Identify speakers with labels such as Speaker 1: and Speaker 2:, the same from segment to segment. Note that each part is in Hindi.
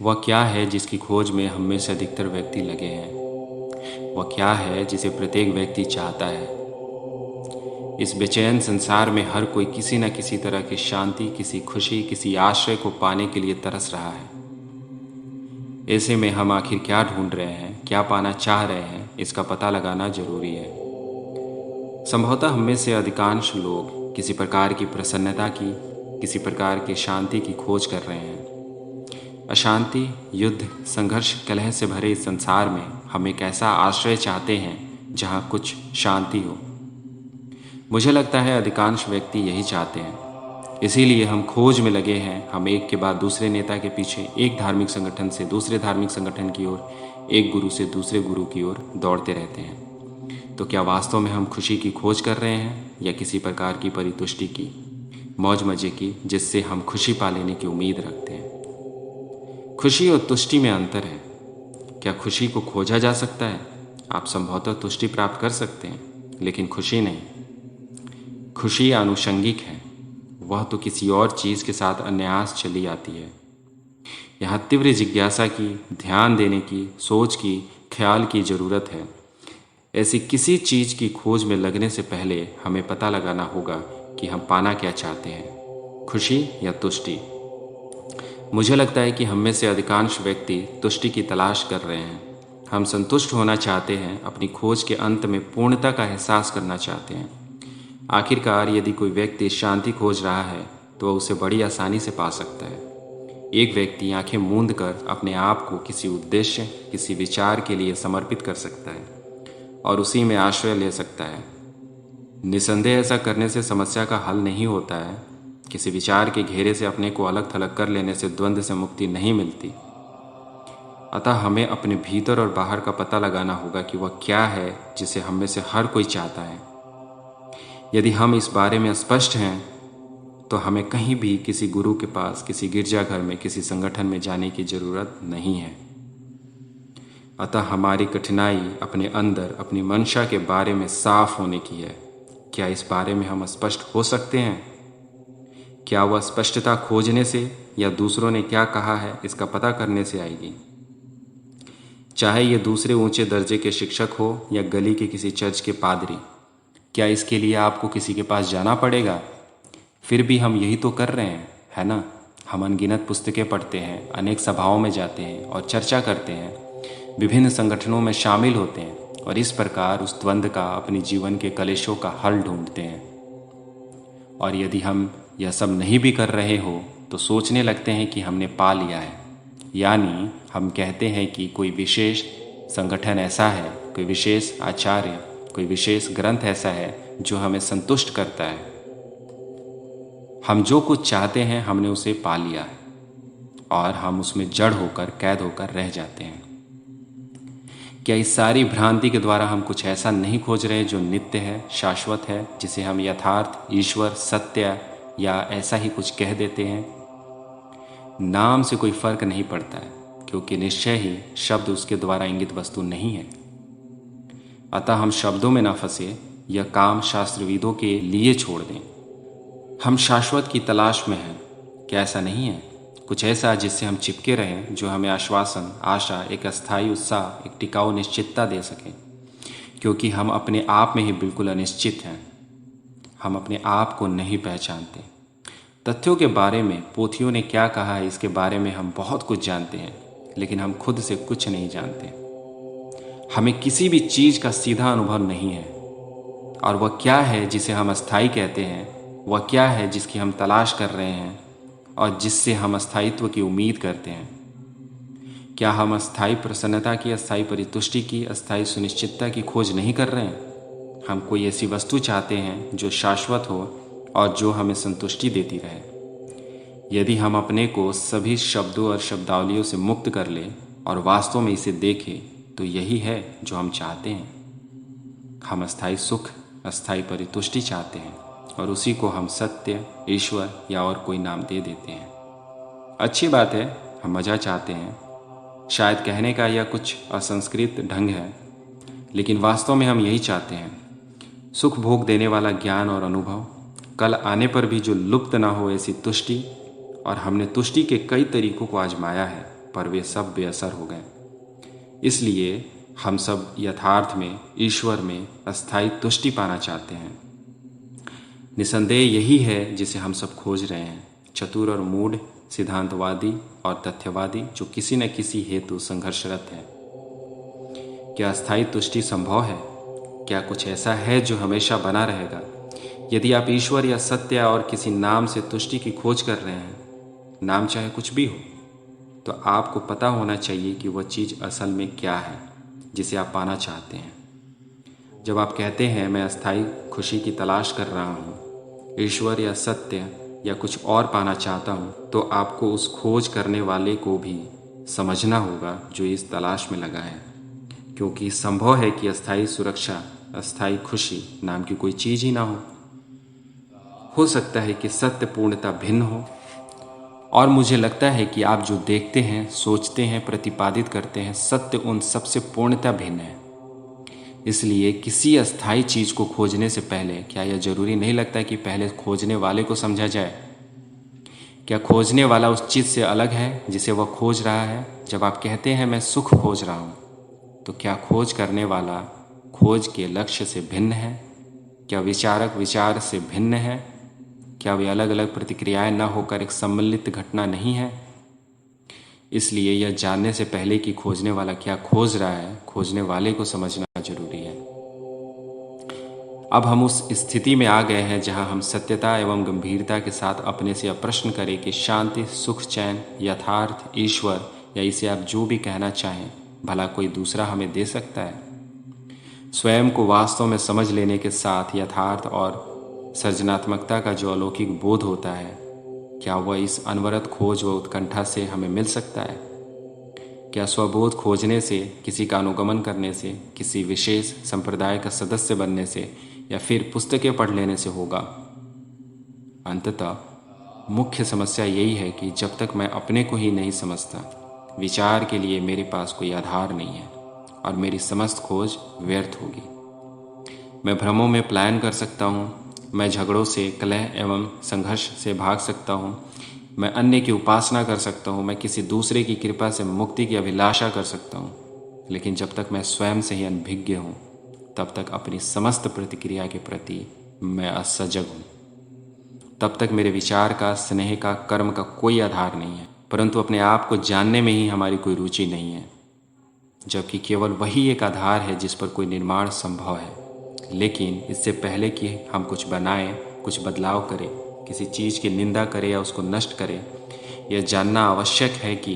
Speaker 1: वह क्या है जिसकी खोज में हम में से अधिकतर व्यक्ति लगे हैं? वह क्या है जिसे प्रत्येक व्यक्ति चाहता है? इस बेचैन संसार में हर कोई किसी न किसी तरह की शांति, किसी खुशी, किसी आश्रय को पाने के लिए तरस रहा है। ऐसे में हम आखिर क्या ढूंढ रहे हैं, क्या पाना चाह रहे हैं, इसका पता लगाना जरूरी है। संभवतः हम में से अधिकांश लोग किसी प्रकार की प्रसन्नता की, किसी प्रकार की शांति की खोज कर रहे हैं। अशांति, युद्ध, संघर्ष, कलह से भरे इस संसार में हम एक ऐसा आश्रय चाहते हैं जहाँ कुछ शांति हो। मुझे लगता है अधिकांश व्यक्ति यही चाहते हैं। इसीलिए हम खोज में लगे हैं। हम एक के बाद दूसरे नेता के पीछे, एक धार्मिक संगठन से दूसरे धार्मिक संगठन की ओर, एक गुरु से दूसरे गुरु की ओर दौड़ते रहते हैं। तो क्या वास्तव में हम खुशी की खोज कर रहे हैं या किसी प्रकार की परितुष्टि की, मौज मजे की, जिससे हम खुशी पा लेने की उम्मीद रखते हैं? खुशी और तुष्टि में अंतर है। क्या खुशी को खोजा जा सकता है? आप संभवतः तुष्टि प्राप्त कर सकते हैं, लेकिन खुशी नहीं। खुशी आनुषंगिक है। वह तो किसी और चीज़ के साथ अन्यास चली आती है। यहाँ तीव्र जिज्ञासा की, ध्यान देने की, सोच की, ख्याल की ज़रूरत है। ऐसी किसी चीज़ की खोज में लगने से पहले हमें पता लगाना होगा कि हम पाना क्या चाहते हैं, खुशी या तुष्टि। मुझे लगता है कि हम में से अधिकांश व्यक्ति तुष्टि की तलाश कर रहे हैं। हम संतुष्ट होना चाहते हैं, अपनी खोज के अंत में पूर्णता का एहसास करना चाहते हैं। आखिरकार यदि कोई व्यक्ति शांति खोज रहा है तो वह उसे बड़ी आसानी से पा सकता है। एक व्यक्ति आंखें मूंद कर अपने आप को किसी उद्देश्य, किसी विचार के लिए समर्पित कर सकता है और उसी में आश्रय ले सकता है। निसंदेह ऐसा करने से समस्या का हल नहीं होता है। किसी विचार के घेरे से अपने को अलग थलग कर लेने से द्वंद्व से मुक्ति नहीं मिलती। अतः हमें अपने भीतर और बाहर का पता लगाना होगा कि वह क्या है जिसे हम में से हर कोई चाहता है। यदि हम इस बारे में स्पष्ट हैं तो हमें कहीं भी किसी गुरु के पास, किसी गिरजाघर में, किसी संगठन में जाने की जरूरत नहीं है। अतः हमारी कठिनाई अपने अंदर, अपनी मंशा के बारे में साफ होने की है। क्या इस बारे में हम स्पष्ट हो सकते हैं? क्या वह स्पष्टता खोजने से या दूसरों ने क्या कहा है इसका पता करने से आएगी? चाहे ये दूसरे ऊंचे दर्जे के शिक्षक हो या गली के किसी चर्च के पादरी, क्या इसके लिए आपको किसी के पास जाना पड़ेगा? फिर भी हम यही तो कर रहे हैं, है ना? हम अनगिनत पुस्तकें पढ़ते हैं, अनेक सभाओं में जाते हैं और चर्चा करते हैं, विभिन्न संगठनों में शामिल होते हैं और इस प्रकार उस द्वंद्व का, अपने जीवन के कलेशों का हल ढूंढते हैं। और यदि हम यह सब नहीं भी कर रहे हो तो सोचने लगते हैं कि हमने पा लिया है। यानी हम कहते हैं कि कोई विशेष संगठन ऐसा है, कोई विशेष आचार्य, कोई विशेष ग्रंथ ऐसा है जो हमें संतुष्ट करता है। हम जो कुछ चाहते हैं हमने उसे पा लिया है और हम उसमें जड़ होकर, कैद होकर रह जाते हैं। क्या इस सारी भ्रांति के द्वारा हम कुछ ऐसा नहीं खोज रहे जो नित्य है, शाश्वत है, जिसे हम यथार्थ, ईश्वर, सत्य या ऐसा ही कुछ कह देते हैं? नाम से कोई फर्क नहीं पड़ता है, क्योंकि निश्चय ही शब्द उसके द्वारा इंगित वस्तु नहीं है। अतः हम शब्दों में ना फंसे, यह काम शास्त्रविदों के लिए छोड़ दें। हम शाश्वत की तलाश में हैं। क्या ऐसा नहीं है? कुछ ऐसा जिससे हम चिपके रहें, जो हमें आश्वासन, आशा, एक अस्थायी उत्साह, एक टिकाऊ निश्चितता दे सके, क्योंकि हम अपने आप में ही बिल्कुल अनिश्चित हैं। हम अपने आप को नहीं पहचानते। तथ्यों के बारे में, पोथियों ने क्या कहा है इसके बारे में हम बहुत कुछ जानते हैं, लेकिन हम खुद से कुछ नहीं जानते। हमें किसी भी चीज़ का सीधा अनुभव नहीं है। और वह क्या है जिसे हम अस्थायी कहते हैं, वह क्या है जिसकी हम तलाश कर रहे हैं और जिससे हम अस्थायित्व की उम्मीद करते हैं? क्या हम अस्थायी प्रसन्नता की, अस्थायी परितुष्टि की, अस्थायी सुनिश्चितता की खोज नहीं कर रहे हैं? हम कोई ऐसी वस्तु चाहते हैं जो शाश्वत हो और जो हमें संतुष्टि देती रहे। यदि हम अपने को सभी शब्दों और शब्दावलियों से मुक्त कर लें और वास्तव में इसे देखें, तो यही है जो हम चाहते हैं। हम अस्थायी सुख, अस्थायी परितुष्टि चाहते हैं और उसी को हम सत्य, ईश्वर या और कोई नाम दे देते हैं। अच्छी बात है, हम मज़ा चाहते हैं। शायद कहने का यह कुछ असंस्कृत ढंग है, लेकिन वास्तव में हम यही चाहते हैं। सुख भोग देने वाला ज्ञान और अनुभव, कल आने पर भी जो लुप्त ना हो ऐसी तुष्टि। और हमने तुष्टि के कई तरीकों को आजमाया है, पर वे सब बेअसर हो गए। इसलिए हम सब यथार्थ में, ईश्वर में अस्थायी तुष्टि पाना चाहते हैं। निसंदेह यही है जिसे हम सब खोज रहे हैं। चतुर और मूढ़, सिद्धांतवादी और तथ्यवादी जो किसी न किसी हेतु संघर्षरत है। क्या अस्थायी तुष्टि संभव है? क्या कुछ ऐसा है जो हमेशा बना रहेगा? यदि आप ईश्वर या सत्य और किसी नाम से तुष्टि की खोज कर रहे हैं, नाम चाहे कुछ भी हो, तो आपको पता होना चाहिए कि वह चीज़ असल में क्या है जिसे आप पाना चाहते हैं। जब आप कहते हैं मैं अस्थायी खुशी की तलाश कर रहा हूँ, ईश्वर या सत्य या कुछ और पाना चाहता हूँ, तो आपको उस खोज करने वाले को भी समझना होगा जो इस तलाश में लगा है। क्योंकि संभव है कि अस्थायी सुरक्षा, अस्थायी खुशी नाम की कोई चीज़ ही ना हो सकता है कि सत्य पूर्णता भिन्न हो। और मुझे लगता है कि आप जो देखते हैं, सोचते हैं, प्रतिपादित करते हैं, सत्य उन सबसे पूर्णता भिन्न है। इसलिए किसी अस्थायी चीज़ को खोजने से पहले क्या यह जरूरी नहीं लगता कि पहले खोजने वाले को समझा जाए? क्या खोजने वाला उस चीज़ से अलग है जिसे वह खोज रहा है? जब आप कहते हैं मैं सुख खोज रहा हूँ, तो क्या खोज करने वाला खोज के लक्ष्य से भिन्न है? क्या विचारक विचार से भिन्न है? क्या वे अलग अलग प्रतिक्रियाएं न होकर एक सम्मिलित घटना नहीं है? इसलिए यह जानने से पहले कि खोजने वाला क्या खोज रहा है, खोजने वाले को समझना जरूरी है। अब हम उस स्थिति में आ गए हैं जहां हम सत्यता एवं गंभीरता के साथ अपने से यह प्रश्न करें कि शांति, सुख, चैन, यथार्थ, ईश्वर या इसे आप जो भी कहना चाहें, भला कोई दूसरा हमें दे सकता है? स्वयं को वास्तव में समझ लेने के साथ यथार्थ और सृजनात्मकता का जो अलौकिक बोध होता है, क्या वह इस अनवरत खोज व उत्कंठा से हमें मिल सकता है? क्या स्वबोध खोजने से, किसी का अनुगमन करने से, किसी विशेष संप्रदाय का सदस्य बनने से या फिर पुस्तकें पढ़ लेने से होगा? अंततः मुख्य समस्या यही है कि जब तक मैं अपने को ही नहीं समझता, विचार के लिए मेरे पास कोई आधार नहीं है और मेरी समस्त खोज व्यर्थ होगी। मैं भ्रमों में पलायन कर सकता हूँ, मैं झगड़ों से, कलह एवं संघर्ष से भाग सकता हूँ, मैं अन्य की उपासना कर सकता हूँ, मैं किसी दूसरे की कृपा से मुक्ति की अभिलाषा कर सकता हूँ, लेकिन जब तक मैं स्वयं से ही अनभिज्ञ हूँ, तब तक अपनी समस्त प्रतिक्रिया के प्रति मैं असजग हूँ। तब तक मेरे विचार का, स्नेह का, कर्म का कोई आधार नहीं है, परंतु अपने आप को जानने में ही हमारी कोई रुचि नहीं है, जबकि केवल वही एक आधार है जिस पर कोई निर्माण संभव है। लेकिन इससे पहले कि हम कुछ बनाएं, कुछ बदलाव करें, किसी चीज़ की निंदा करें या उसको नष्ट करें, यह जानना आवश्यक है कि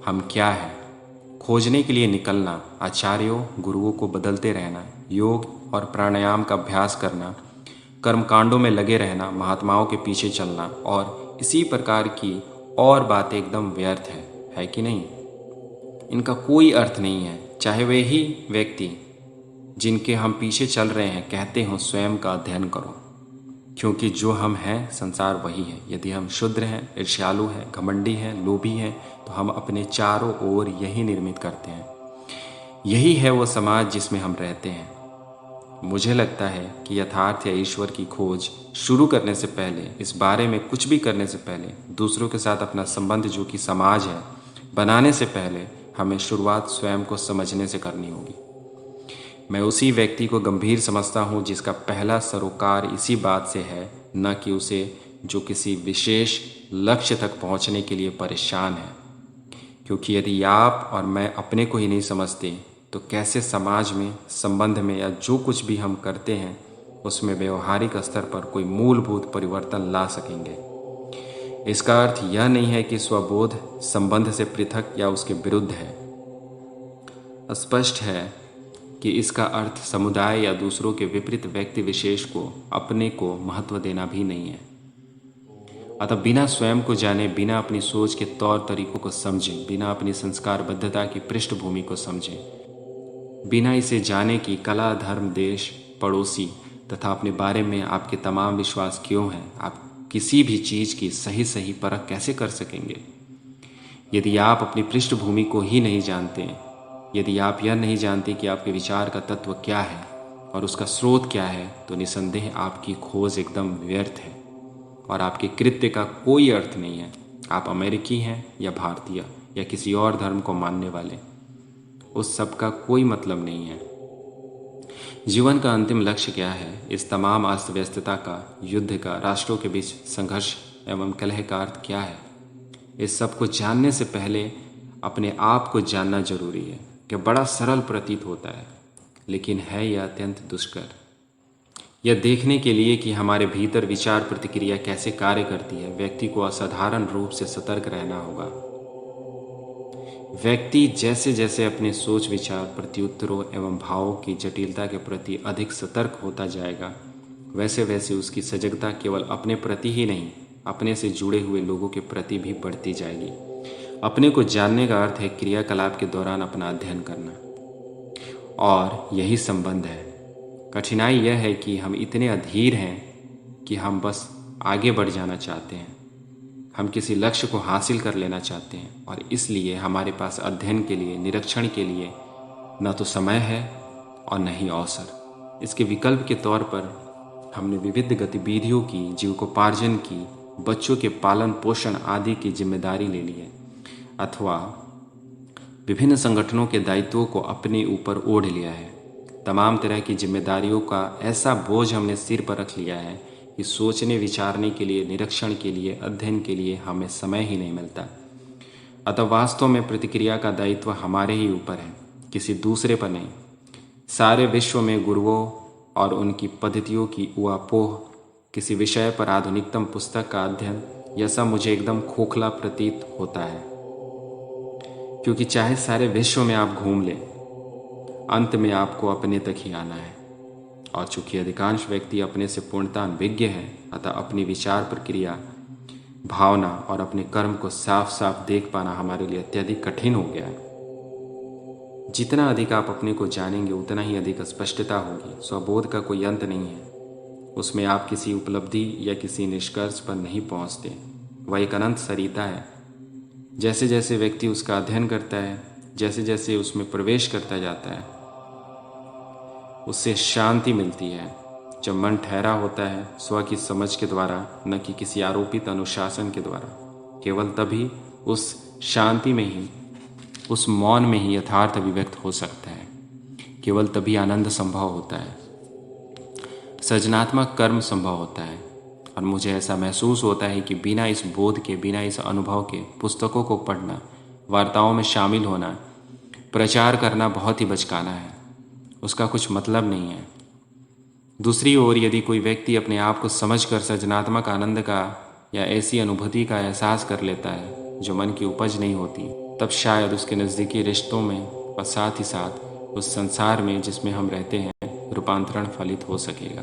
Speaker 1: हम क्या हैं। खोजने के लिए निकलना, आचार्यों, गुरुओं को बदलते रहना, योग और प्राणायाम का अभ्यास करना, कर्मकांडों में लगे रहना, महात्माओं के पीछे चलना और इसी प्रकार की और बातें एकदम व्यर्थ है कि नहीं? इनका कोई अर्थ नहीं है, चाहे वे ही व्यक्ति जिनके हम पीछे चल रहे हैं कहते हो स्वयं का अध्ययन करो, क्योंकि जो हम हैं संसार वही है। यदि हम शुद्र हैं, ईर्ष्यालु हैं, घमंडी हैं, लोभी हैं, तो हम अपने चारों ओर यही निर्मित करते हैं। यही है वो समाज जिसमें हम रहते हैं। मुझे लगता है कि यथार्थ या ईश्वर की खोज शुरू करने से पहले, इस बारे में कुछ भी करने से पहले, दूसरों के साथ अपना संबंध जो कि समाज है बनाने से पहले, हमें शुरुआत स्वयं को समझने से करनी होगी। मैं उसी व्यक्ति को गंभीर समझता हूँ जिसका पहला सरोकार इसी बात से है, न कि उसे जो किसी विशेष लक्ष्य तक पहुँचने के लिए परेशान है। क्योंकि यदि आप और मैं अपने को ही नहीं समझते, तो कैसे समाज में, संबंध में या जो कुछ भी हम करते हैं उसमें व्यवहारिक स्तर पर कोई मूलभूत परिवर्तन ला सकेंगे? इसका अर्थ यह नहीं है कि स्वबोध संबंध से पृथक या उसके विरुद्ध है। स्पष्ट है कि इसका अर्थ समुदाय या दूसरों के विपरीत व्यक्ति विशेष को, अपने को महत्व देना भी नहीं है। अतः बिना स्वयं को जाने, बिना अपनी सोच के तौर तरीकों को समझे, बिना अपनी संस्कारबद्धता की पृष्ठभूमि को समझे, बिना इसे जाने कि कला, धर्म, देश, पड़ोसी तथा अपने बारे में आपके तमाम विश्वास क्यों हैं, आप किसी भी चीज़ की सही सही परख कैसे कर सकेंगे? यदि आप अपनी पृष्ठभूमि को ही नहीं जानते, यदि आप यह नहीं जानते कि आपके विचार का तत्व क्या है और उसका स्रोत क्या है, तो निसंदेह आपकी खोज एकदम व्यर्थ है और आपके कृत्य का कोई अर्थ नहीं है। आप अमेरिकी हैं या भारतीय, या किसी और धर्म को मानने वाले, उस सब का कोई मतलब नहीं है। जीवन का अंतिम लक्ष्य क्या है? इस तमाम अस्त व्यस्तता का, युद्ध का, राष्ट्रों के बीच संघर्ष एवं कलह का अर्थ क्या है? इस सब को जानने से पहले अपने आप को जानना जरूरी है। कि बड़ा सरल प्रतीत होता है, लेकिन है यह अत्यंत दुष्कर। यह देखने के लिए कि हमारे भीतर विचार प्रतिक्रिया कैसे कार्य करती है, व्यक्ति को असाधारण रूप से सतर्क रहना होगा। व्यक्ति जैसे जैसे अपने सोच विचार, प्रत्युत्तरों एवं भावों की जटिलता के प्रति अधिक सतर्क होता जाएगा, वैसे वैसे उसकी सजगता केवल अपने प्रति ही नहीं, अपने से जुड़े हुए लोगों के प्रति भी बढ़ती जाएगी। अपने को जानने का अर्थ है क्रियाकलाप के दौरान अपना अध्ययन करना, और यही संबंध है। कठिनाई यह है कि हम इतने अधीर हैं कि हम बस आगे बढ़ जाना चाहते हैं, हम किसी लक्ष्य को हासिल कर लेना चाहते हैं, और इसलिए हमारे पास अध्ययन के लिए, निरीक्षण के लिए न तो समय है और न ही अवसर। इसके विकल्प के तौर पर हमने विविध गतिविधियों की, जीविकोपार्जन की, बच्चों के पालन पोषण आदि की जिम्मेदारी ले ली है, अथवा विभिन्न संगठनों के दायित्वों को अपने ऊपर ओढ़ लिया है। तमाम तरह की जिम्मेदारियों का ऐसा बोझ हमने सिर पर रख लिया है कि सोचने विचारने के लिए, निरीक्षण के लिए, अध्ययन के लिए हमें समय ही नहीं मिलता। अतः वास्तव में प्रतिक्रिया का दायित्व हमारे ही ऊपर है, किसी दूसरे पर नहीं। सारे विश्व में गुरुओं और उनकी पद्धतियों की ऊहापोह, किसी विषय पर आधुनिकतम पुस्तक का अध्ययन, यह सब मुझे एकदम खोखला प्रतीत होता है। क्योंकि चाहे सारे विश्व में आप घूम लें, अंत में आपको अपने तक ही आना है। और चूंकि अधिकांश व्यक्ति अपने से पूर्णतः अनभिज्ञ हैं, अतः अपनी विचार प्रक्रिया, भावना और अपने कर्म को साफ साफ देख पाना हमारे लिए अत्यधिक कठिन हो गया है। जितना अधिक आप अपने को जानेंगे, उतना ही अधिक स्पष्टता होगी। स्वबोध का कोई अंत नहीं है, उसमें आप किसी उपलब्धि या किसी निष्कर्ष पर नहीं पहुंचते। वह एक अनंत सरिता है। जैसे जैसे व्यक्ति उसका अध्ययन करता है, जैसे जैसे उसमें प्रवेश करता जाता है, उससे शांति मिलती है। जब मन ठहरा होता है स्व की समझ के द्वारा, न कि किसी आरोपित अनुशासन के द्वारा, केवल तभी उस शांति में ही, उस मौन में ही यथार्थ अभिव्यक्त हो सकता है। केवल तभी आनंद संभव होता है, सृजनात्मक कर्म संभव होता है। और मुझे ऐसा महसूस होता है कि बिना इस बोध के, बिना इस अनुभव के, पुस्तकों को पढ़ना, वार्ताओं में शामिल होना, प्रचार करना बहुत ही बचकाना है, उसका कुछ मतलब नहीं है। दूसरी ओर यदि कोई व्यक्ति अपने आप को समझकर सृजनात्मक आनंद का या ऐसी अनुभूति का एहसास कर लेता है जो मन की उपज नहीं होती, तब शायद उसके नज़दीकी रिश्तों में और साथ ही साथ उस संसार में जिसमें हम रहते हैं, रूपांतरण फलित हो सकेगा।